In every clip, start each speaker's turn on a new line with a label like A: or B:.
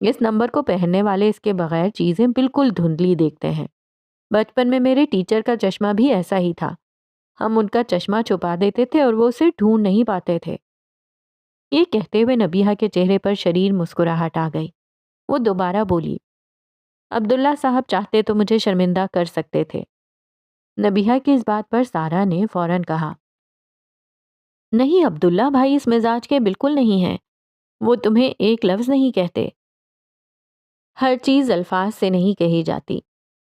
A: اس number کو پہننے والے اس کے بغیر چیزیں بالکل دھندلی دیکھتے ہیں۔ بچپن میں میرے ٹیچر کا چشمہ بھی ایسا ہی تھا۔ ہم ان کا چشمہ چھپا دیتے تھے اور وہ اسے ڈھونڈ نہیں پاتے تھے۔ یہ کہتے ہوئے نبیہہ کے چہرے پر شریر مسکراہٹ آ گئی۔ وہ دوبارہ بولی، عبداللہ صاحب چاہتے تو مجھے شرمندہ کر سکتے تھے۔ نبیہہ کی اس بات پر سارا نے فوراً کہا، نہیں عبداللہ بھائی اس مزاج کے بالکل نہیں ہیں، وہ تمہیں ایک لفظ نہیں کہتے۔ ہر چیز الفاظ سے نہیں کہی جاتی۔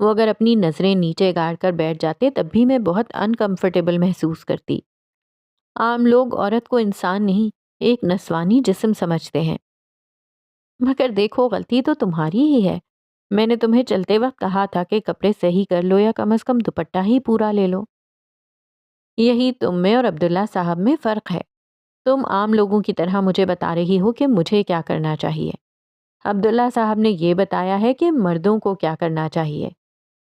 A: وہ اگر اپنی نظریں نیچے گاڑ کر بیٹھ جاتے تب بھی میں بہت انکمفرٹیبل محسوس کرتی۔ عام لوگ عورت کو انسان نہیں، ایک نسوانی جسم سمجھتے ہیں۔ مگر دیکھو غلطی تو تمہاری ہی ہے۔ میں نے تمہیں چلتے وقت کہا تھا کہ کپڑے صحیح کر لو یا کم از کم دوپٹہ ہی پورا لے لو۔ یہی تم میں اور عبداللہ صاحب میں فرق ہے۔ تم عام لوگوں کی طرح مجھے بتا رہی ہو کہ مجھے کیا کرنا چاہیے۔ عبداللہ صاحب نے یہ بتایا ہے کہ مردوں کو کیا کرنا چاہیے۔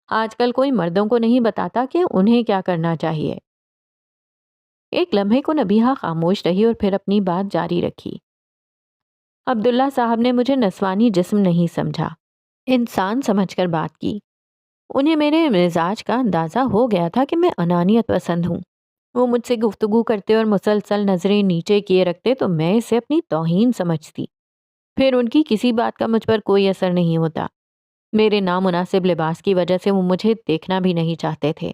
A: آج کل کوئی مردوں کو نہیں بتاتا کہ انہیں کیا کرنا چاہیے۔ ایک لمحے کو نبیہہ خاموش رہی اور پھر اپنی بات جاری رکھی۔ عبداللہ صاحب نے مجھے نسوانی جسم نہیں سمجھا، انسان سمجھ کر بات کی۔ انہیں میرے مزاج کا اندازہ ہو گیا تھا کہ میں انانیت پسند ہوں۔ وہ مجھ سے گفتگو کرتے اور مسلسل نظریں نیچے کیے رکھتے تو میں اسے اپنی توہین سمجھتی۔ پھر ان کی کسی بات کا مجھ پر کوئی اثر نہیں ہوتا۔ میرے نامناسب لباس کی وجہ سے وہ مجھے دیکھنا بھی نہیں چاہتے تھے،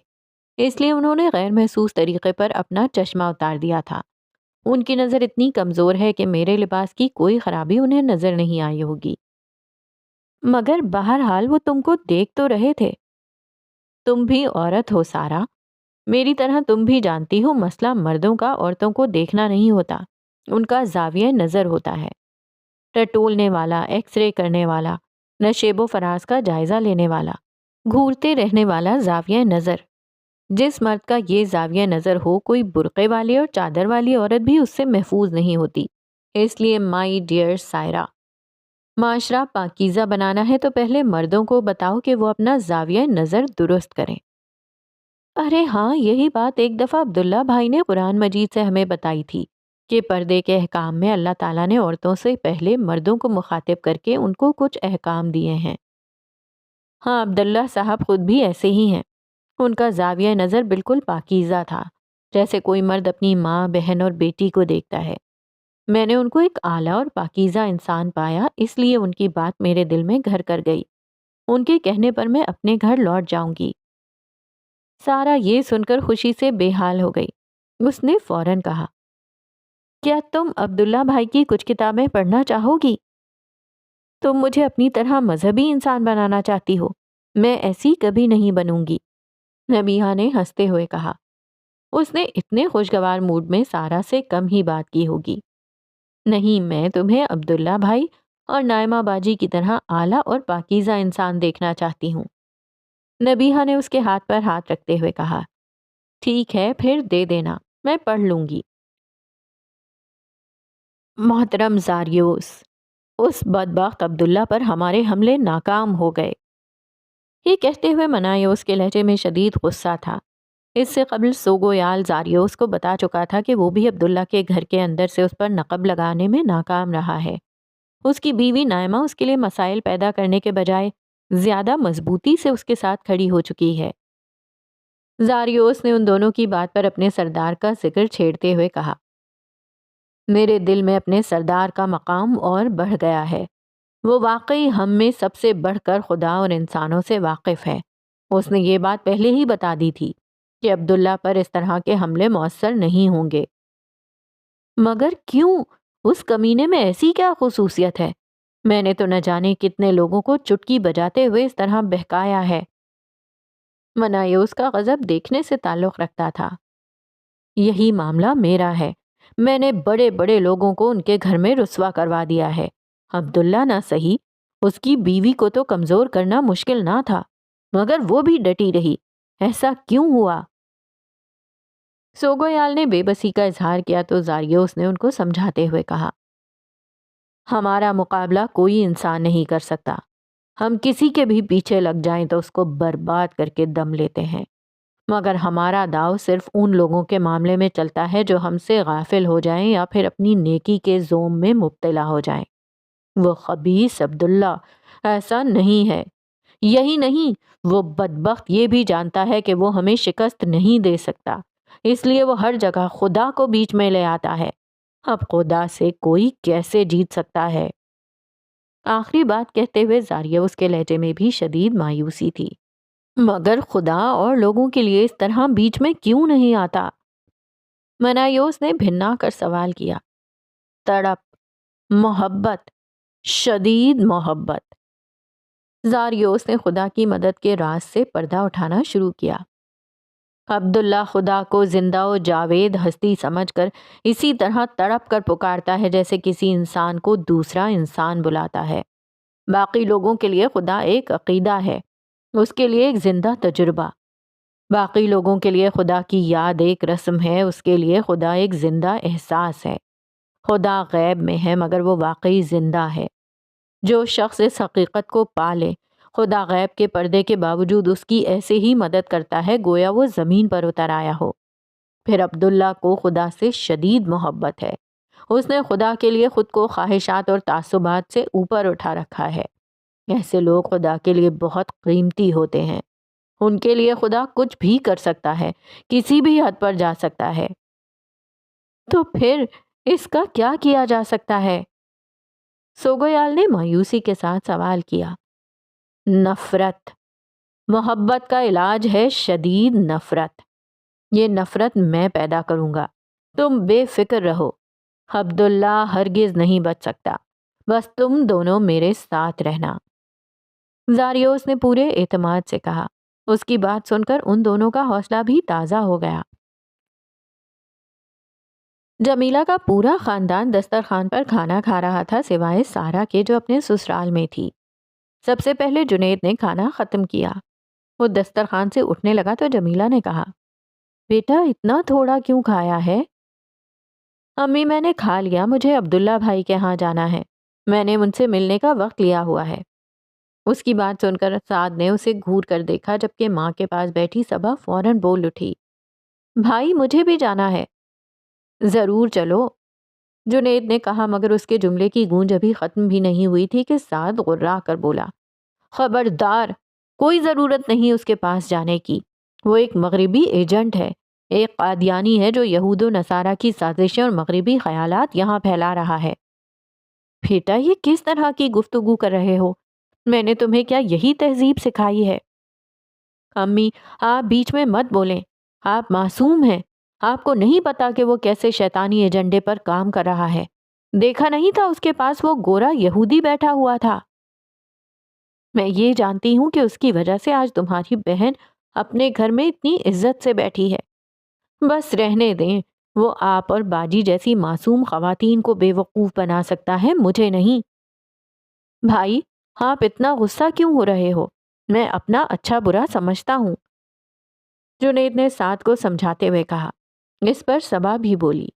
A: اس لیے انہوں نے غیر محسوس طریقے پر اپنا چشمہ اتار دیا تھا۔ ان کی نظر اتنی کمزور ہے کہ میرے لباس کی کوئی خرابی انہیں نظر نہیں آئی ہوگی، مگر بہرحال وہ تم کو دیکھ تو رہے تھے۔ تم بھی عورت ہو سارا، میری طرح تم بھی جانتی ہو مسئلہ مردوں کا عورتوں کو دیکھنا نہیں ہوتا، ان کا زاویہ نظر ہوتا ہے۔ ٹٹولنے والا، ایکس رے کرنے والا، نشیب و فراز کا جائزہ لینے والا، گھورتے رہنے والا زاویہ نظر۔ جس مرد کا یہ زاویہ نظر ہو، کوئی برقعے والی اور چادر والی عورت بھی اس سے محفوظ نہیں ہوتی۔ اس لیے مائی ڈیئر سائرا، معاشرہ پاکیزہ بنانا ہے تو پہلے مردوں کو بتاؤ کہ وہ اپنا زاویہ نظر درست کریں۔ ارے ہاں، یہی بات ایک دفعہ عبداللہ بھائی نے قرآن مجید سے ہمیں بتائی تھی کہ پردے کے احکام میں اللہ تعالیٰ نے عورتوں سے پہلے مردوں کو مخاطب کر کے ان کو کچھ احکام دیے ہیں۔ ہاں، عبداللہ صاحب خود بھی ایسے ہی ہیں۔ ان کا زاویہ نظر بالکل پاکیزہ تھا، جیسے کوئی مرد اپنی ماں، بہن اور بیٹی کو دیکھتا ہے۔ میں نے ان کو ایک اعلیٰ اور پاکیزہ انسان پایا، اس لیے ان کی بات میرے دل میں گھر کر گئی۔ ان کے کہنے پر میں اپنے گھر لوٹ جاؤں گی۔ سارا یہ سن کر خوشی سے بے حال ہو گئی۔ اس نے فوراً کہا، کیا تم عبداللہ بھائی کی کچھ کتابیں پڑھنا چاہو گی؟ تم مجھے اپنی طرح مذہبی انسان بنانا چاہتی ہو، میں ایسی کبھی نہیں بنوں گی، نبیہہ نے ہنستے ہوئے کہا۔ اس نے اتنے خوشگوار موڈ میں سارا سے کم ہی بات کی ہوگی۔ نہیں، میں تمہیں عبداللہ بھائی اور نائمہ باجی کی طرح اعلیٰ اور پاکیزہ انسان دیکھنا چاہتی ہوں۔ نبیہہ نے اس کے ہاتھ پر ہاتھ رکھتے ہوئے کہا، ٹھیک ہے پھر دے دینا، میں پڑھ لوں گی۔ محترم زاریوس، اس بدبخت عبداللہ پر ہمارے حملے ناکام ہو گئے۔ یہ کہتے ہوئے منایوس کے لہجے میں شدید غصہ تھا۔ اس سے قبل سوگویال زاریوس کو بتا چکا تھا کہ وہ بھی عبداللہ کے گھر کے اندر سے اس پر نقب لگانے میں ناکام رہا ہے۔ اس کی بیوی نائمہ اس کے لیے مسائل پیدا کرنے کے بجائے زیادہ مضبوطی سے اس کے ساتھ کھڑی ہو چکی ہے۔ زاریوس نے ان دونوں کی بات پر اپنے سردار کا ذکر چھیڑتے ہوئے کہا، میرے دل میں اپنے سردار کا مقام اور بڑھ گیا ہے۔ وہ واقعی ہم میں سب سے بڑھ کر خدا اور انسانوں سے واقف ہے۔ اس نے یہ بات پہلے ہی بتا دی تھی کہ عبداللہ پر اس طرح کے حملے مؤثر نہیں ہوں گے۔ مگر کیوں؟ اس کمینے میں ایسی کیا خصوصیت ہے؟ میں نے تو نہ جانے کتنے لوگوں کو چٹکی بجاتے ہوئے اس طرح بہکایا ہے۔ منایوس کا غضب دیکھنے سے تعلق رکھتا تھا۔ یہی معاملہ میرا ہے۔ میں نے بڑے بڑے لوگوں کو ان کے گھر میں رسوا کروا دیا ہے۔ عبداللہ نہ صحیح، اس کی بیوی کو تو کمزور کرنا مشکل نہ تھا، مگر وہ بھی ڈٹی رہی۔ ایسا کیوں ہوا؟ سوگویال نے بے بسی کا اظہار کیا تو زاریوس نے ان کو سمجھاتے ہوئے کہا، ہمارا مقابلہ کوئی انسان نہیں کر سکتا۔ ہم کسی کے بھی پیچھے لگ جائیں تو اس کو برباد کر کے دم لیتے ہیں، مگر ہمارا داؤ صرف ان لوگوں کے معاملے میں چلتا ہے جو ہم سے غافل ہو جائیں یا پھر اپنی نیکی کے زوم میں مبتلا ہو جائیں۔ وہ خبیث عبداللہ، ایسا نہیں ہے۔ یہی نہیں، وہ بدبخت یہ بھی جانتا ہے کہ وہ ہمیں شکست نہیں دے سکتا، اس لیے وہ ہر جگہ خدا کو بیچ میں لے آتا ہے۔ اب خدا سے کوئی کیسے جیت سکتا ہے؟ آخری بات کہتے ہوئے زاریوس کے لہجے میں بھی شدید مایوسی تھی۔ مگر خدا اور لوگوں کے لیے اس طرح بیچ میں کیوں نہیں آتا؟ منایوس نے بھنا کر سوال کیا۔ تڑپ، محبت، شدید محبت۔ زاریوس نے خدا کی مدد کے راز سے پردہ اٹھانا شروع کیا۔ عبداللہ خدا کو زندہ و جاوید ہستی سمجھ کر اسی طرح تڑپ کر پکارتا ہے جیسے کسی انسان کو دوسرا انسان بلاتا ہے۔ باقی لوگوں کے لیے خدا ایک عقیدہ ہے، اس کے لیے ایک زندہ تجربہ۔ باقی لوگوں کے لیے خدا کی یاد ایک رسم ہے، اس کے لیے خدا ایک زندہ احساس ہے۔ خدا غیب میں ہے مگر وہ واقعی زندہ ہے۔ جو شخص اس حقیقت کو پالے، خدا غیب کے پردے کے باوجود اس کی ایسے ہی مدد کرتا ہے گویا وہ زمین پر اتر آیا ہو۔ پھر عبداللہ کو خدا سے شدید محبت ہے۔ اس نے خدا کے لیے خود کو خواہشات اور تعصبات سے اوپر اٹھا رکھا ہے۔ ایسے لوگ خدا کے لیے بہت قیمتی ہوتے ہیں۔ ان کے لیے خدا کچھ بھی کر سکتا ہے، کسی بھی حد پر جا سکتا ہے۔ تو پھر اس کا کیا کیا جا سکتا ہے؟ سوگویال نے مایوسی کے ساتھ سوال کیا۔ نفرت۔ محبت کا علاج ہے شدید نفرت۔ یہ نفرت میں پیدا کروں گا، تم بے فکر رہو۔ عبداللہ ہرگز نہیں بچ سکتا، بس تم دونوں میرے ساتھ رہنا۔ زاریوس نے پورے اعتماد سے کہا۔ اس کی بات سن کر ان دونوں کا حوصلہ بھی تازہ ہو گیا۔ جمیلہ کا پورا خاندان دسترخوان پر کھانا کھا رہا تھا سوائے سارا کے جو اپنے سسرال میں تھی۔ سب سے پہلے جنید نے کھانا ختم کیا۔ وہ دسترخوان سے اٹھنے لگا تو جمیلہ نے کہا، بیٹا اتنا تھوڑا کیوں کھایا ہے؟ امی میں نے کھا لیا، مجھے عبداللہ بھائی کے ہاں جانا ہے، میں نے ان سے ملنے کا وقت لیا ہوا ہے۔ اس کی بات سن کر سعد نے اسے گھور کر دیکھا جبکہ ماں کے پاس بیٹھی صبا فوراً بول اٹھی، بھائی مجھے بھی جانا ہے۔ ضرور چلو، جنید نے کہا مگر اس کے جملے کی گونج ابھی ختم بھی نہیں ہوئی تھی کہ سعد غرا کر بولا، خبردار، کوئی ضرورت نہیں اس کے پاس جانے کی، وہ ایک مغربی ایجنٹ ہے، ایک قادیانی ہے جو یہود و نصارہ کی سازشیں اور مغربی خیالات یہاں پھیلا رہا ہے۔ بیٹا یہ کس طرح کی گفتگو کر رہے ہو؟ میں نے تمہیں کیا یہی تہذیب سکھائی ہے؟ امی آپ بیچ میں مت بولیں، آپ معصوم ہیں، آپ کو نہیں پتا کہ وہ کیسے شیطانی ایجنڈے پر کام کر رہا ہے۔ دیکھا نہیں تھا اس کے پاس وہ گورا یہودی بیٹھا ہوا تھا۔ میں یہ جانتی ہوں کہ اس کی وجہ سے آج تمہاری بہن اپنے گھر میں اتنی عزت سے بیٹھی ہے۔ بس رہنے دیں، وہ آپ اور باجی جیسی معصوم خواتین کو بے وقوف بنا سکتا ہے، مجھے نہیں۔ بھائی آپ اتنا غصہ کیوں ہو رہے ہو؟ میں اپنا اچھا برا سمجھتا ہوں، جنید نے سعد کو سمجھاتے ہوئے کہا۔ اس پر صبا بھی بولی،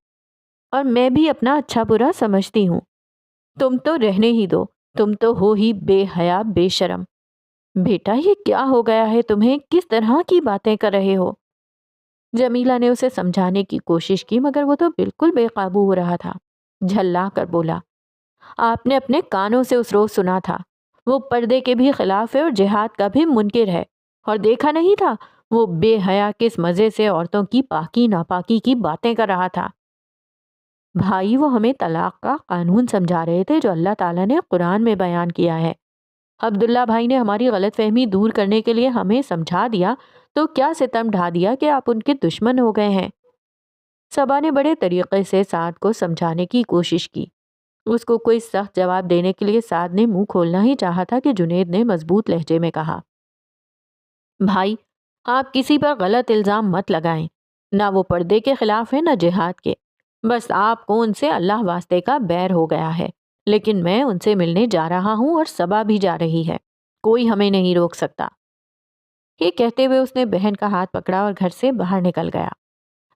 A: اور میں بھی اپنا اچھا برا سمجھتی ہوں۔ تم تو رہنے ہی دو، تم تو ہو ہی بے حیا بے شرم۔ بیٹا یہ کیا ہو گیا ہے تمہیں؟ کس طرح کی باتیں کر رہے ہو؟ جمیلہ نے اسے سمجھانے کی کوشش کی مگر وہ تو بالکل بے قابو ہو رہا تھا۔ جھلا کر بولا، آپ نے اپنے کانوں سے اس روز سنا تھا، وہ پردے کے بھی خلاف ہے اور جہاد کا بھی منکر ہے، اور دیکھا نہیں تھا وہ بے حیا کس مزے سے عورتوں کی پاکی ناپاکی کی باتیں کر رہا تھا۔ بھائی وہ ہمیں طلاق کا قانون سمجھا رہے تھے جو اللہ تعالیٰ نے قرآن میں بیان کیا ہے۔ عبداللہ بھائی نے ہماری غلط فہمی دور کرنے کے لیے ہمیں سمجھا دیا تو کیا ستم ڈھا دیا کہ آپ ان کے دشمن ہو گئے ہیں؟ صبا نے بڑے طریقے سے سعد کو سمجھانے کی کوشش کی۔ اس کو کوئی سخت جواب دینے کے لیے سعد نے منہ کھولنا ہی چاہا تھا کہ جنید نے مضبوط لہجے میں کہا، بھائی آپ کسی پر غلط الزام مت لگائیں، نہ وہ پردے کے خلاف ہے نہ جہاد کے، بس آپ کو ان سے اللہ واسطے کا بیر ہو گیا ہے، لیکن میں ان سے ملنے جا رہا ہوں اور صبا بھی جا رہی ہے، کوئی ہمیں نہیں روک سکتا۔ یہ کہتے ہوئے اس نے بہن کا ہاتھ پکڑا اور گھر سے باہر نکل گیا۔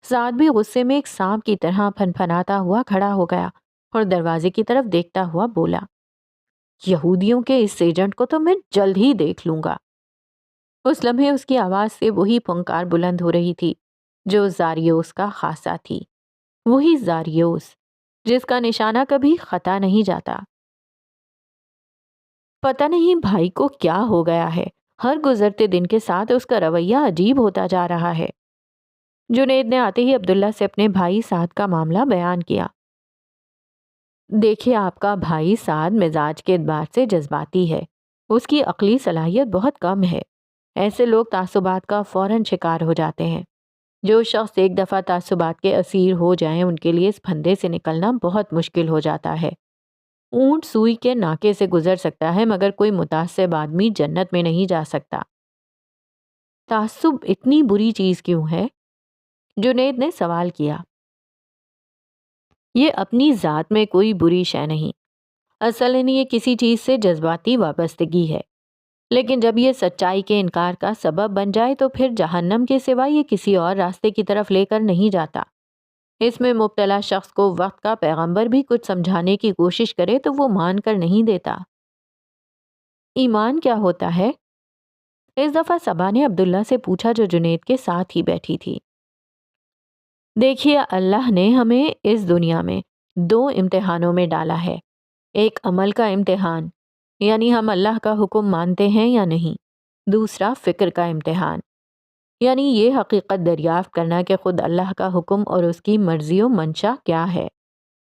A: سعد بھی غصے میں ایک سانپ کی طرح پھنپھناتا ہوا کھڑا ہو گیا اور دروازے کی طرف دیکھتا ہوا بولا، یہودیوں کے اس ایجنٹ کو تو میں جلد ہی دیکھ لوں گا۔ اس لمحے اس کی آواز سے وہی پھنکار بلند ہو رہی تھی جو زاریوس کا خاصہ تھی، وہی زاریوس جس کا نشانہ کبھی خطا نہیں جاتا۔ پتہ نہیں بھائی کو کیا ہو گیا ہے، ہر گزرتے دن کے ساتھ اس کا رویہ عجیب ہوتا جا رہا ہے۔ جنید نے آتے ہی عبداللہ سے اپنے بھائی سعد کا معاملہ بیان کیا۔ دیکھیے آپ کا بھائی سعد مزاج کے اعتبار سے جذباتی ہے، اس کی عقلی صلاحیت بہت کم ہے۔ ایسے لوگ تعصبات کا فوراً شکار ہو جاتے ہیں۔ جو شخص ایک دفعہ تعصبات کے اسیر ہو جائیں ان کے لیے اس پھندے سے نکلنا بہت مشکل ہو جاتا ہے۔ اونٹ سوئی کے ناکے سے گزر سکتا ہے مگر کوئی متعصب آدمی جنت میں نہیں جا سکتا۔ تعصب اتنی بری چیز کیوں ہے؟ جنید نے سوال کیا۔ یہ اپنی ذات میں کوئی بری شے نہیں، اصل میں یہ کسی چیز سے جذباتی وابستگی ہے، لیکن جب یہ سچائی کے انکار کا سبب بن جائے تو پھر جہنم کے سوا یہ کسی اور راستے کی طرف لے کر نہیں جاتا۔ اس میں مبتلا شخص کو وقت کا پیغمبر بھی کچھ سمجھانے کی کوشش کرے تو وہ مان کر نہیں دیتا۔ ایمان کیا ہوتا ہے؟ اس دفعہ صبا نے عبداللہ سے پوچھا جو جنید کے ساتھ ہی بیٹھی تھی۔ دیکھیے اللہ نے ہمیں اس دنیا میں دو امتحانوں میں ڈالا ہے، ایک عمل کا امتحان یعنی ہم اللہ کا حکم مانتے ہیں یا نہیں، دوسرا فکر کا امتحان یعنی یہ حقیقت دریافت کرنا کہ خود اللہ کا حکم اور اس کی مرضی و منشا کیا ہے۔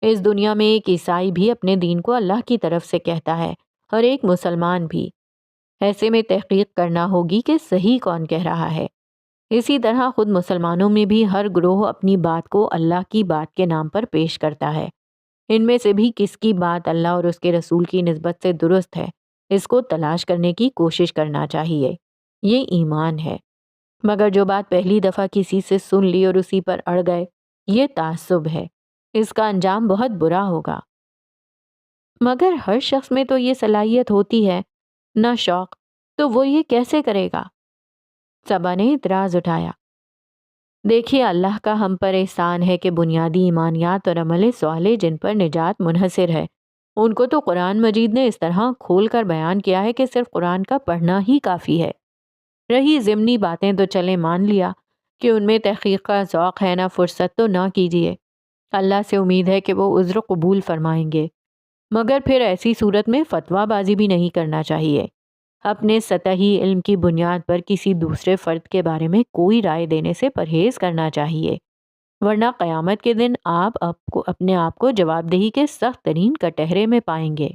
A: اس دنیا میں ایک عیسائی بھی اپنے دین کو اللہ کی طرف سے کہتا ہے اور ایک مسلمان بھی۔ ایسے میں تحقیق کرنا ہوگی کہ صحیح کون کہہ رہا ہے۔ اسی طرح خود مسلمانوں میں بھی ہر گروہ اپنی بات کو اللہ کی بات کے نام پر پیش کرتا ہے۔ ان میں سے بھی کس کی بات اللہ اور اس کے رسول کی نسبت سے درست ہے، اس کو تلاش کرنے کی کوشش کرنا چاہیے۔ یہ ایمان ہے۔ مگر جو بات پہلی دفعہ کسی سے سن لی اور اسی پر اڑ گئے، یہ تعصب ہے، اس کا انجام بہت برا ہوگا۔ مگر ہر شخص میں تو یہ صلاحیت ہوتی ہے نہ شوق، تو وہ یہ کیسے کرے گا؟ صبا نے اعتراض اٹھایا۔ دیکھیے اللہ کا ہم پر احسان ہے کہ بنیادی ایمانیات اور عمل صالح جن پر نجات منحصر ہے ان کو تو قرآن مجید نے اس طرح کھول کر بیان کیا ہے کہ صرف قرآن کا پڑھنا ہی کافی ہے۔ رہی ضمنی باتیں تو چلے مان لیا کہ ان میں تحقیق کا ذوق ہے، نہ فرصت تو نہ کیجیے۔ اللہ سے امید ہے کہ وہ عذر قبول فرمائیں گے، مگر پھر ایسی صورت میں فتویٰ بازی بھی نہیں کرنا چاہیے۔ اپنے سطحی علم کی بنیاد پر کسی دوسرے فرد کے بارے میں کوئی رائے دینے سے پرہیز کرنا چاہیے، ورنہ قیامت کے دن آپ اپنے آپ کو جواب دہی کے سخت ترین کٹہرے میں پائیں گے۔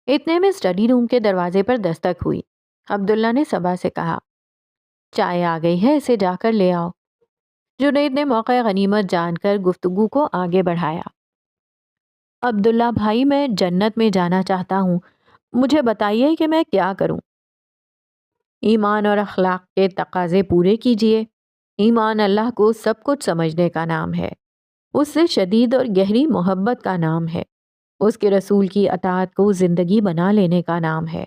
A: اتنے میں اسٹڈی روم کے دروازے پر دستک ہوئی۔ عبداللہ نے صبا سے کہا، چائے آ گئی ہے، اسے جا کر لے آؤ۔ جنید نے موقع غنیمت جان کر گفتگو کو آگے بڑھایا۔ عبداللہ بھائی، میں جنت میں جانا چاہتا ہوں، مجھے بتائیے کہ میں کیا کروں؟ ایمان اور اخلاق کے تقاضے پورے کیجیے۔ ایمان اللہ کو سب کچھ سمجھنے کا نام ہے، اس سے شدید اور گہری محبت کا نام ہے، اس کے رسول کی اطاعت کو زندگی بنا لینے کا نام ہے،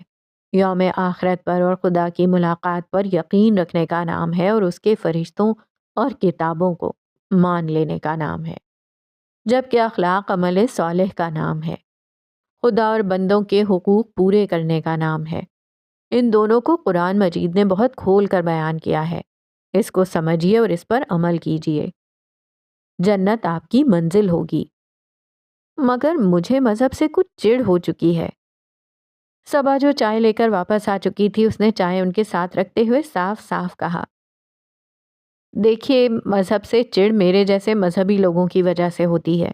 A: یوم آخرت پر اور خدا کی ملاقات پر یقین رکھنے کا نام ہے، اور اس کے فرشتوں اور کتابوں کو مان لینے کا نام ہے، جبکہ اخلاق عمل صالح کا نام ہے، خدا اور بندوں کے حقوق پورے کرنے کا نام ہے۔ ان دونوں کو قرآن مجید نے بہت کھول کر بیان کیا ہے، اس کو سمجھیے اور اس پر عمل کیجیے، جنت آپ کی منزل ہوگی۔ مگر مجھے مذہب سے کچھ چڑ ہو چکی ہے۔ صبا جو چائے لے کر واپس آ چکی تھی، اس نے چائے ان کے ساتھ رکھتے ہوئے صاف صاف کہا، دیکھیے مذہب سے چڑ میرے جیسے مذہبی لوگوں کی وجہ سے ہوتی ہے،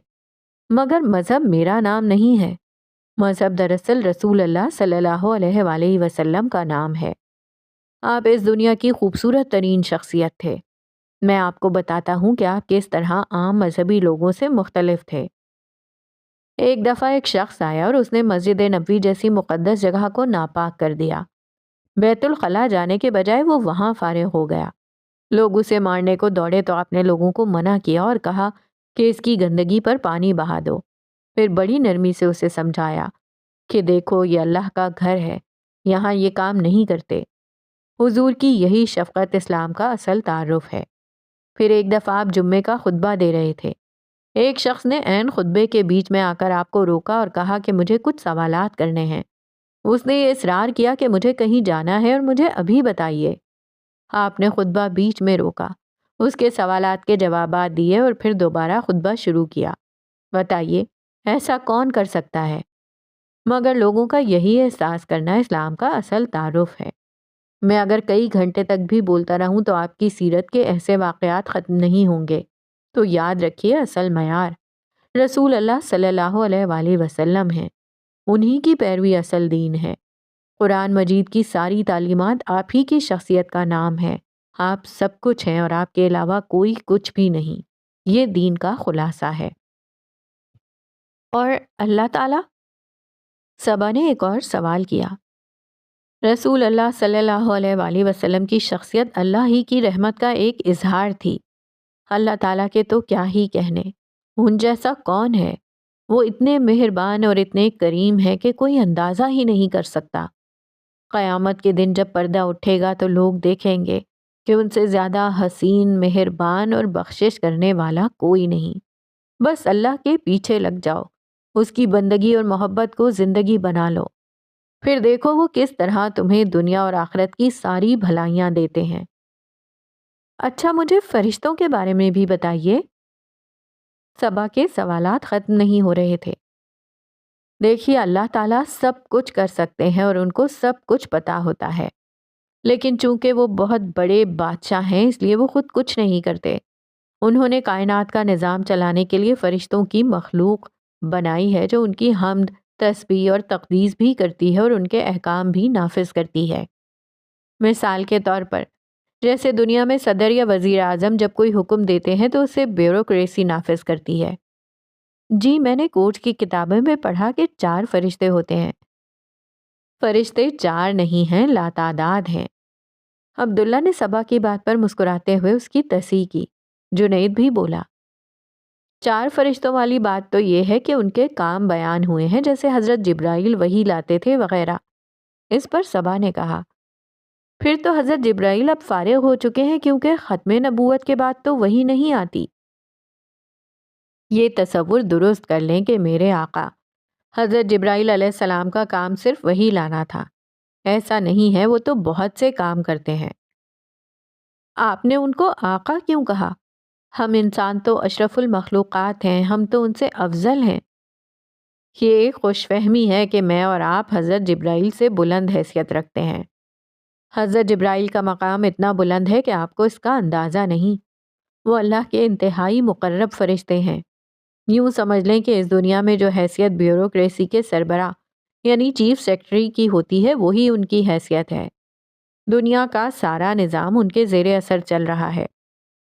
A: مگر مذہب میرا نام نہیں ہے، مذہب دراصل رسول اللہ صلی اللہ علیہ وآلہ وسلم کا نام ہے۔ آپ اس دنیا کی خوبصورت ترین شخصیت تھے، میں آپ کو بتاتا ہوں کہ آپ کس طرح عام مذہبی لوگوں سے مختلف تھے۔ ایک دفعہ ایک شخص آیا اور اس نے مسجد نبوی جیسی مقدس جگہ کو ناپاک کر دیا۔ بیت الخلاء جانے کے بجائے وہ وہاں فارغ ہو گیا۔ لوگ اسے مارنے کو دوڑے تو آپ نے لوگوں کو منع کیا اور کہا کہ اس کی گندگی پر پانی بہا دو۔ پھر بڑی نرمی سے اسے سمجھایا کہ دیکھو یہ اللہ کا گھر ہے، یہاں یہ کام نہیں کرتے۔ حضور کی یہی شفقت اسلام کا اصل تعارف ہے۔ پھر ایک دفعہ آپ جمعے کا خطبہ دے رہے تھے، ایک شخص نے عین خطبے کے بیچ میں آ کر آپ کو روکا اور کہا کہ مجھے کچھ سوالات کرنے ہیں۔ اس نے یہ اصرار کیا کہ مجھے کہیں جانا ہے اور مجھے ابھی بتائیے۔ آپ نے خطبہ بیچ میں روکا، اس کے سوالات کے جوابات دیے اور پھر دوبارہ خطبہ شروع کیا۔ بتائیے ایسا کون کر سکتا ہے؟ مگر لوگوں کا یہی احساس کرنا اسلام کا اصل تعارف ہے۔ میں اگر کئی گھنٹے تک بھی بولتا رہوں تو آپ کی سیرت کے ایسے واقعات ختم نہیں ہوں گے۔ تو یاد رکھیے، اصل معیار رسول اللہ صلی اللہ علیہ وآلہ وسلم ہیں۔ انہی کی پیروی اصل دین ہے۔ قرآن مجید کی ساری تعلیمات آپ ہی کی شخصیت کا نام ہے۔ آپ سب کچھ ہیں اور آپ کے علاوہ کوئی کچھ بھی نہیں۔ یہ دین کا خلاصہ ہے۔ اور اللہ تعالیٰ؟ صبا نے ایک اور سوال کیا۔ رسول اللہ صلی اللہ علیہ وآلہ وسلم کی شخصیت اللہ ہی کی رحمت کا ایک اظہار تھی۔ اللہ تعالیٰ کے تو کیا ہی کہنے، ان جیسا کون ہے؟ وہ اتنے مہربان اور اتنے کریم ہے کہ کوئی اندازہ ہی نہیں کر سکتا۔ قیامت کے دن جب پردہ اٹھے گا تو لوگ دیکھیں گے کہ ان سے زیادہ حسین، مہربان اور بخشش کرنے والا کوئی نہیں۔ بس اللہ کے پیچھے لگ جاؤ، اس کی بندگی اور محبت کو زندگی بنا لو، پھر دیکھو وہ کس طرح تمہیں دنیا اور آخرت کی ساری بھلائیاں دیتے ہیں۔ اچھا، مجھے فرشتوں کے بارے میں بھی بتائیے۔ صبا کے سوالات ختم نہیں ہو رہے تھے۔ دیکھیے، اللہ تعالیٰ سب کچھ کر سکتے ہیں اور ان کو سب کچھ پتا ہوتا ہے، لیکن چونکہ وہ بہت بڑے بادشاہ ہیں اس لیے وہ خود کچھ نہیں کرتے۔ انہوں نے کائنات کا نظام چلانے کے لیے فرشتوں کی مخلوق بنائی ہے جو ان کی حمد، تسبیح اور تقدیس بھی کرتی ہے اور ان کے احکام بھی نافذ کرتی ہے۔ مثال کے طور پر، جیسے دنیا میں صدر یا وزیر اعظم جب کوئی حکم دیتے ہیں تو اسے بیوروکریسی نافذ کرتی ہے۔ جی، میں نے کوچ کی کتابوں میں پڑھا کہ 4 فرشتے ہوتے ہیں۔ فرشتے 4 نہیں ہیں، لاتعداد ہیں۔ عبداللہ نے صبا کی بات پر مسکراتے ہوئے اس کی تصحیح کی۔ جنید بھی بولا، 4 فرشتوں والی بات تو یہ ہے کہ ان کے کام بیان ہوئے ہیں، جیسے حضرت جبرائیل وحی لاتے تھے وغیرہ۔ اس پر صبا نے کہا، پھر تو حضرت جبرائیل اب فارغ ہو چکے ہیں، کیونکہ ختم نبوت کے بعد تو وحی نہیں آتی۔ یہ تصور درست کر لیں کہ میرے آقا حضرت جبرائیل علیہ السلام کا کام صرف وحی لانا تھا۔ ایسا نہیں ہے، وہ تو بہت سے کام کرتے ہیں۔ آپ نے ان کو آقا کیوں کہا؟ ہم انسان تو اشرف المخلوقات ہیں، ہم تو ان سے افضل ہیں۔ یہ ایک خوش فہمی ہے کہ میں اور آپ حضرت جبرائیل سے بلند حیثیت رکھتے ہیں۔ حضرت جبرائیل کا مقام اتنا بلند ہے کہ آپ کو اس کا اندازہ نہیں۔ وہ اللہ کے انتہائی مقرب فرشتے ہیں۔ یوں سمجھ لیں کہ اس دنیا میں جو حیثیت بیوروکریسی کے سربراہ یعنی چیف سیکرٹری کی ہوتی ہے وہی ان کی حیثیت ہے۔ دنیا کا سارا نظام ان کے زیر اثر چل رہا ہے۔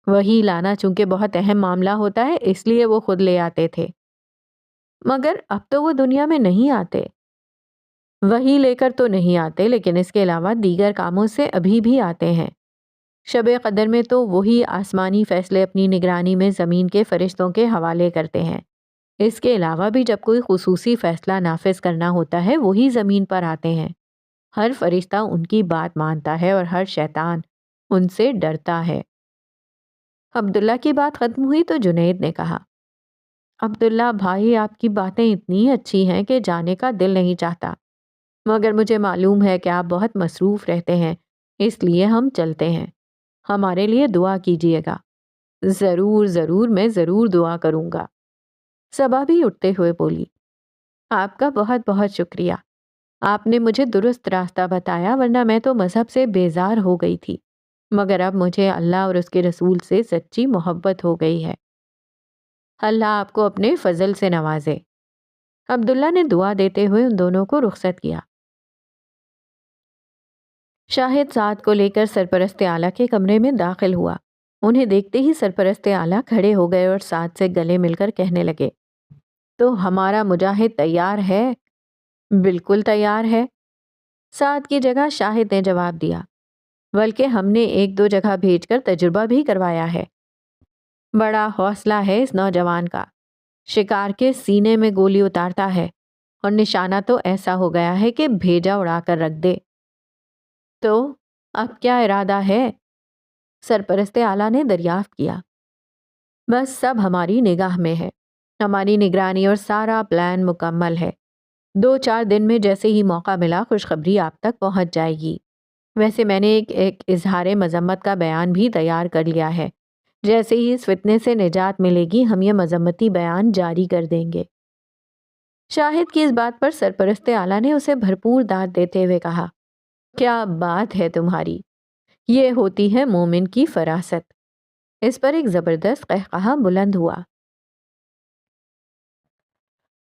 A: وہی لانا چونکہ بہت اہم معاملہ ہوتا ہے اس لیے وہ خود لے آتے تھے، مگر اب تو وہ دنیا میں نہیں آتے۔ وہی لے کر تو نہیں آتے، لیکن اس کے علاوہ دیگر کاموں سے ابھی بھی آتے ہیں۔ شب قدر میں تو وہی آسمانی فیصلے اپنی نگرانی میں زمین کے فرشتوں کے حوالے کرتے ہیں۔ اس کے علاوہ بھی جب کوئی خصوصی فیصلہ نافذ کرنا ہوتا ہے وہی زمین پر آتے ہیں۔ ہر فرشتہ ان کی بات مانتا ہے اور ہر شیطان ان سے ڈرتا ہے۔ عبداللہ کی بات ختم ہوئی تو جنید نے کہا، عبداللہ بھائی، آپ کی باتیں اتنی اچھی ہیں کہ جانے کا دل نہیں چاہتا، مگر مجھے معلوم ہے کہ آپ بہت مصروف رہتے ہیں، اس لیے ہم چلتے ہیں۔ ہمارے لیے دعا کیجیے گا۔ ضرور ضرور، میں ضرور دعا کروں گا۔ صبا بھی اٹھتے ہوئے بولی، آپ کا بہت بہت شکریہ۔ آپ نے مجھے درست راستہ بتایا، ورنہ میں تو مذہب سے بیزار ہو گئی تھی، مگر اب مجھے اللہ اور اس کے رسول سے سچی محبت ہو گئی ہے۔ اللہ آپ کو اپنے فضل سے نوازے۔ عبداللہ نے دعا دیتے ہوئے ان دونوں کو رخصت کیا۔ شاہد سعد کو لے کر سرپرست اعلیٰ کے کمرے میں داخل ہوا۔ انہیں دیکھتے ہی سرپرست اعلیٰ کھڑے ہو گئے اور سعد سے گلے مل کر کہنے لگے، تو ہمارا مجاہد تیار ہے؟ بالکل تیار ہے، سعد کی جگہ شاہد نے جواب دیا، بلکہ ہم نے 1-2 جگہ بھیج کر تجربہ بھی کروایا ہے۔ بڑا حوصلہ ہے اس نوجوان کا، شکار کے سینے میں گولی اتارتا ہے اور نشانہ تو ایسا ہو گیا ہے کہ بھیجا اڑا کر رکھ دے۔ تو اب کیا ارادہ ہے؟ سرپرست اعلیٰ نے دریافت کیا۔ بس سب ہماری نگاہ میں ہے، ہماری نگرانی اور سارا پلان مکمل ہے۔ 2-4 دن میں جیسے ہی موقع ملا خوشخبری آپ تک پہنچ جائے گی۔ ویسے میں نے ایک اظہار مذمت کا بیان بھی تیار کر لیا ہے۔ جیسے ہی اس فتنے سے نجات ملے گی ہم یہ مذمتی بیان جاری کر دیں گے۔ شاہد کی اس بات پر سرپرست اعلیٰ نے اسے بھرپور داد دیتے ہوئے کہا، کیا بات ہے تمہاری، یہ ہوتی ہے مومن کی فراست۔ اس پر ایک زبردست قہقہا بلند ہوا۔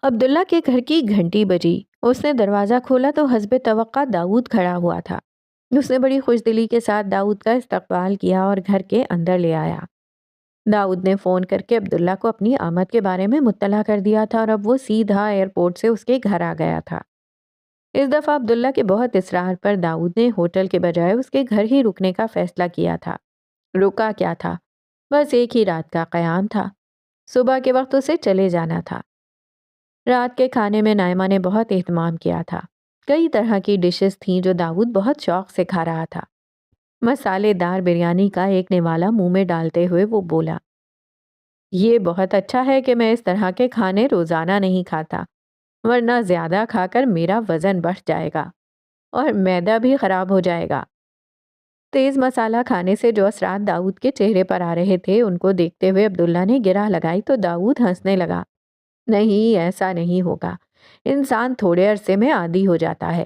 A: عبداللہ کے گھر کی گھنٹی بجی۔ اس نے دروازہ کھولا تو حسب توقع داؤد کھڑا ہوا تھا۔ اس نے بڑی خوش دلی کے ساتھ داؤد کا استقبال کیا اور گھر کے اندر لے آیا۔ داؤد نے فون کر کے عبداللہ کو اپنی آمد کے بارے میں مطلع کر دیا تھا اور اب وہ سیدھا ایئرپورٹ سے اس کے گھر آ گیا تھا۔ اس دفعہ عبداللہ کے بہت اصرار پر داؤد نے ہوٹل کے بجائے اس کے گھر ہی رکنے کا فیصلہ کیا تھا۔ رکا کیا تھا؟ بس ایک ہی رات کا قیام تھا۔ صبح کے وقت اسے چلے جانا تھا۔ رات کے کھانے میں نائمہ نے بہت اہتمام کیا تھا۔ کئی طرح کی ڈشز تھیں جو داؤد بہت شوق سے کھا رہا تھا۔ مسالے دار بریانی کا ایک نوالا منہ میں ڈالتے ہوئے وہ بولا، یہ بہت اچھا ہے کہ میں اس طرح کے کھانے روزانہ نہیں کھاتا، ورنہ زیادہ کھا کر میرا وزن بڑھ جائے گا اور معدہ بھی خراب ہو جائے گا۔ تیز مسالہ کھانے سے جو اثرات داؤد کے چہرے پر آ رہے تھے ان کو دیکھتے ہوئے عبداللہ نے گرہ لگائی تو داؤد ہنسنے لگا۔ نہیں، ایسا نہیں ہوگا، انسان تھوڑے عرصے میں عادی ہو جاتا ہے،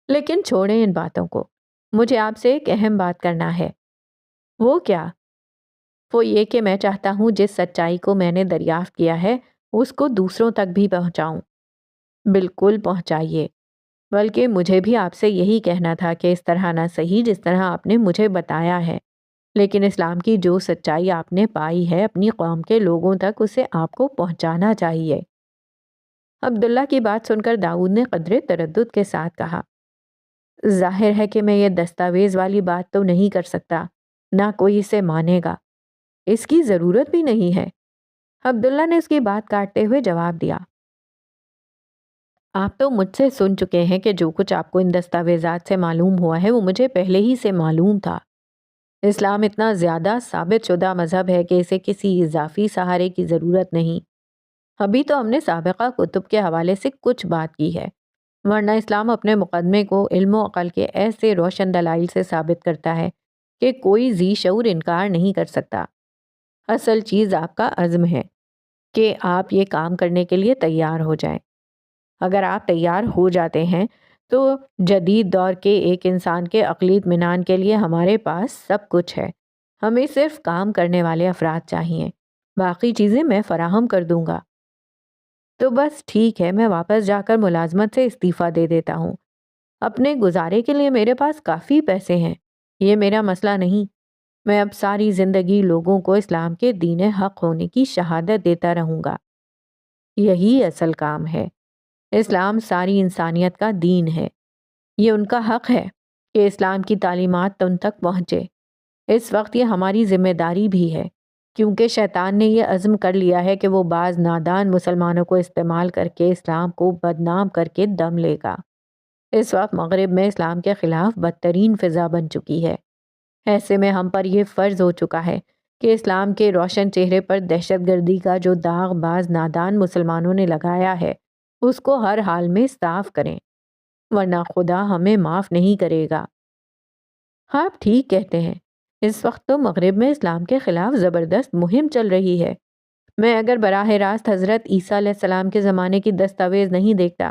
A: لیکن چھوڑیں ان باتوں کو، مجھے آپ سے ایک اہم بات کرنا ہے۔ وہ کیا؟ وہ یہ کہ میں چاہتا ہوں جس سچائی کو میں نے دریافت کیا ہے اس کو دوسروں تک بھی پہنچاؤں۔ بالکل پہنچائیے، بلکہ مجھے بھی آپ سے یہی کہنا تھا کہ اس طرح نہ صحیح جس طرح آپ نے مجھے بتایا ہے، لیکن اسلام کی جو سچائی آپ نے پائی ہے اپنی قوم کے لوگوں تک اسے آپ کو پہنچانا چاہیے۔ عبداللہ کی بات سن کر داؤد نے قدرے تردد کے ساتھ کہا، ظاہر ہے کہ میں یہ دستاویز والی بات تو نہیں کر سکتا، نہ کوئی اسے مانے گا، اس کی ضرورت بھی نہیں ہے۔ عبداللہ نے اس کی بات کاٹتے ہوئے جواب دیا، آپ تو مجھ سے سن چکے ہیں کہ جو کچھ آپ کو ان دستاویزات سے معلوم ہوا ہے وہ مجھے پہلے ہی سے معلوم تھا۔ اسلام اتنا زیادہ ثابت شدہ مذہب ہے کہ اسے کسی اضافی سہارے کی ضرورت نہیں۔ ابھی تو ہم نے سابقہ کتب کے حوالے سے کچھ بات کی ہے، ورنہ اسلام اپنے مقدمے کو علم و عقل کے ایسے روشن دلائل سے ثابت کرتا ہے کہ کوئی ذی شعور انکار نہیں کر سکتا۔ اصل چیز آپ کا عزم ہے کہ آپ یہ کام کرنے کے لیے تیار ہو جائیں۔ اگر آپ تیار ہو جاتے ہیں تو جدید دور کے ایک انسان کے عقلی اطمینان کے لیے ہمارے پاس سب کچھ ہے۔ ہمیں صرف کام کرنے والے افراد چاہیے، باقی چیزیں میں فراہم کر دوں گا۔ تو بس ٹھیک ہے، میں واپس جا کر ملازمت سے استعفیٰ دے دیتا ہوں۔ اپنے گزارے کے لیے میرے پاس کافی پیسے ہیں، یہ میرا مسئلہ نہیں۔ میں اب ساری زندگی لوگوں کو اسلام کے دین حق ہونے کی شہادت دیتا رہوں گا۔ یہی اصل کام ہے۔ اسلام ساری انسانیت کا دین ہے، یہ ان کا حق ہے کہ اسلام کی تعلیمات ان تک پہنچے۔ اس وقت یہ ہماری ذمہ داری بھی ہے، کیونکہ شیطان نے یہ عزم کر لیا ہے کہ وہ بعض نادان مسلمانوں کو استعمال کر کے اسلام کو بدنام کر کے دم لے گا۔ اس وقت مغرب میں اسلام کے خلاف بدترین فضا بن چکی ہے۔ ایسے میں ہم پر یہ فرض ہو چکا ہے کہ اسلام کے روشن چہرے پر دہشت گردی کا جو داغ بعض نادان مسلمانوں نے لگایا ہے اس کو ہر حال میں صاف کریں، ورنہ خدا ہمیں معاف نہیں کرے گا۔ آپ ٹھیک کہتے ہیں، اس وقت تو مغرب میں اسلام کے خلاف زبردست مہم چل رہی ہے۔ میں اگر براہ راست حضرت عیسیٰ علیہ السلام کے زمانے کی دستاویز نہیں دیکھتا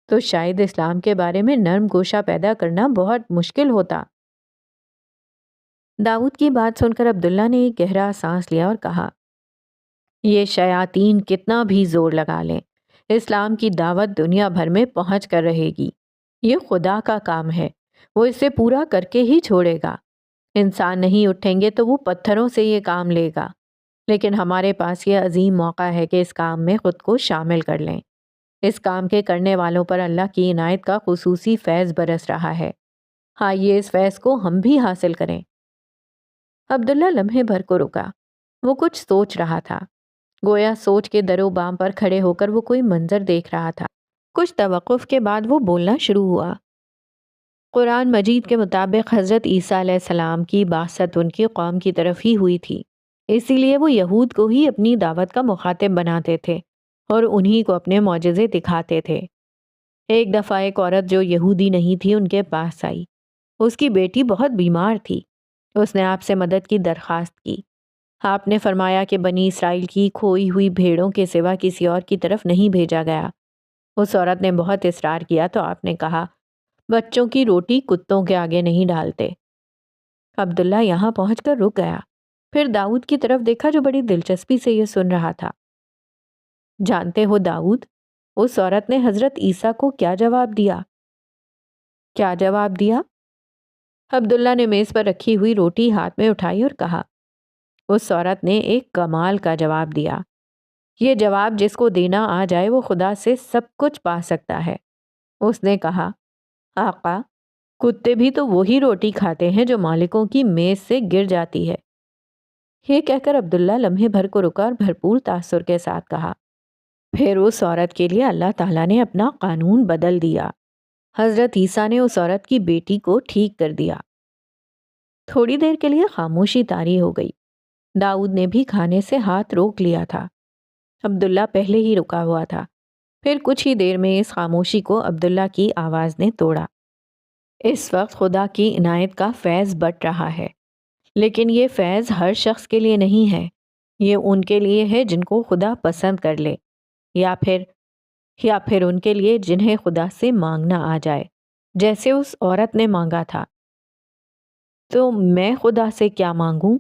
A: تو شاید اسلام کے بارے میں نرم گوشہ پیدا کرنا بہت مشکل ہوتا۔ داؤد کی بات سن کر عبداللہ نے ایک گہرا سانس لیا اور کہا، یہ شیاطین کتنا بھی زور لگا لیں، اسلام کی دعوت دنیا بھر میں پہنچ کر رہے گی۔ یہ خدا کا کام ہے، وہ اسے پورا کر کے ہی چھوڑے گا۔ انسان نہیں اٹھیں گے تو وہ پتھروں سے یہ کام لے گا، لیکن ہمارے پاس یہ عظیم موقع ہے کہ اس کام میں خود کو شامل کر لیں۔ اس کام کے کرنے والوں پر اللہ کی عنایت کا خصوصی فیض برس رہا ہے، آئیے اس فیض کو ہم بھی حاصل کریں۔ عبداللہ لمحے بھر کو رکا، وہ کچھ سوچ رہا تھا، گویا سوچ کے در و بام پر کھڑے ہو کر وہ کوئی منظر دیکھ رہا تھا۔ کچھ توقف کے بعد وہ بولنا شروع ہوا۔ قرآن مجید کے مطابق حضرت عیسیٰ علیہ السلام کی بعثت ان کی قوم کی طرف ہی ہوئی تھی، اسی لیے وہ یہود کو ہی اپنی دعوت کا مخاطب بناتے تھے اور انہی کو اپنے معجزے دکھاتے تھے۔ ایک دفعہ ایک عورت جو یہودی نہیں تھی ان کے پاس آئی، اس کی بیٹی بہت بیمار تھی۔ اس نے آپ سے مدد کی درخواست کی۔ آپ نے فرمایا کہ بنی اسرائیل کی کھوئی ہوئی بھیڑوں کے سوا کسی اور کی طرف نہیں بھیجا گیا، اس عورت نے بہت اصرار کیا تو آپ نے کہا، بچوں کی روٹی کتوں کے آگے نہیں ڈالتے۔ عبداللہ یہاں پہنچ کر رک گیا، پھر داؤد کی طرف دیکھا جو بڑی دلچسپی سے یہ سن رہا تھا۔ جانتے ہو داؤد، اس عورت نے حضرت عیسیٰ کو کیا جواب دیا؟ کیا جواب دیا؟ عبداللہ نے میز پر رکھی ہوئی روٹی ہاتھ میں اٹھائی اور کہا، اس عورت نے ایک کمال کا جواب دیا۔ یہ جواب جس کو دینا آ جائے وہ خدا سے سب کچھ پا سکتا ہے۔ اس نے کہا، آقا، کتے بھی تو وہی روٹی کھاتے ہیں جو مالکوں کی میز سے گر جاتی ہے۔ یہ کہہ کر عبداللہ لمحے بھر کو رکا اور بھرپور تاثر کے ساتھ کہا، پھر اس عورت کے لیے اللہ تعالیٰ نے اپنا قانون بدل دیا۔ حضرت عیسیٰ نے اس عورت کی بیٹی کو ٹھیک کر دیا۔ تھوڑی دیر کے لیے خاموشی طاری ہو گئی۔ داؤد نے بھی کھانے سے ہاتھ روک لیا تھا۔ عبداللہ پہلے ہی رکا ہوا تھا۔ پھر کچھ ہی دیر میں اس خاموشی کو عبداللہ کی آواز نے توڑا۔ اس وقت خدا کی عنایت کا فیض بٹ رہا ہے، لیکن یہ فیض ہر شخص کے لیے نہیں ہے۔ یہ ان کے لیے ہے جن کو خدا پسند کر لے، یا پھر ان کے لیے جنہیں خدا سے مانگنا آ جائے، جیسے اس عورت نے مانگا تھا۔ تو میں خدا سے کیا مانگوں؟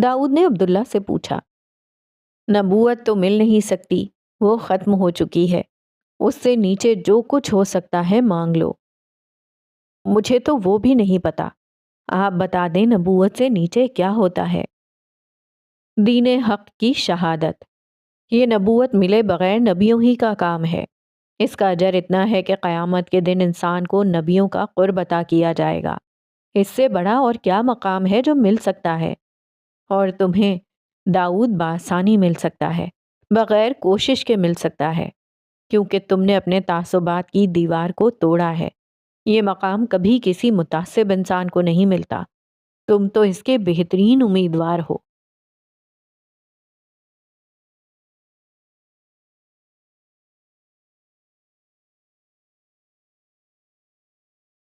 A: داؤد نے عبداللہ سے پوچھا۔ نبوت تو مل نہیں سکتی، وہ ختم ہو چکی ہے۔ اس سے نیچے جو کچھ ہو سکتا ہے مانگ لو۔ مجھے تو وہ بھی نہیں پتا، آپ بتا دیں نبوت سے نیچے کیا ہوتا ہے؟ دین حق کی شہادت۔ یہ نبوت ملے بغیر نبیوں ہی کا کام ہے۔ اس کا اجر اتنا ہے کہ قیامت کے دن انسان کو نبیوں کا قرب عطا کیا جائے گا۔ اس سے بڑا اور کیا مقام ہے جو مل سکتا ہے؟ اور تمہیں داؤد بآسانی مل سکتا ہے، بغیر کوشش کے مل سکتا ہے، کیونکہ تم نے اپنے تعصبات کی دیوار کو توڑا ہے۔ یہ مقام کبھی کسی متعصب انسان کو نہیں ملتا۔ تم تو اس کے بہترین امیدوار ہو۔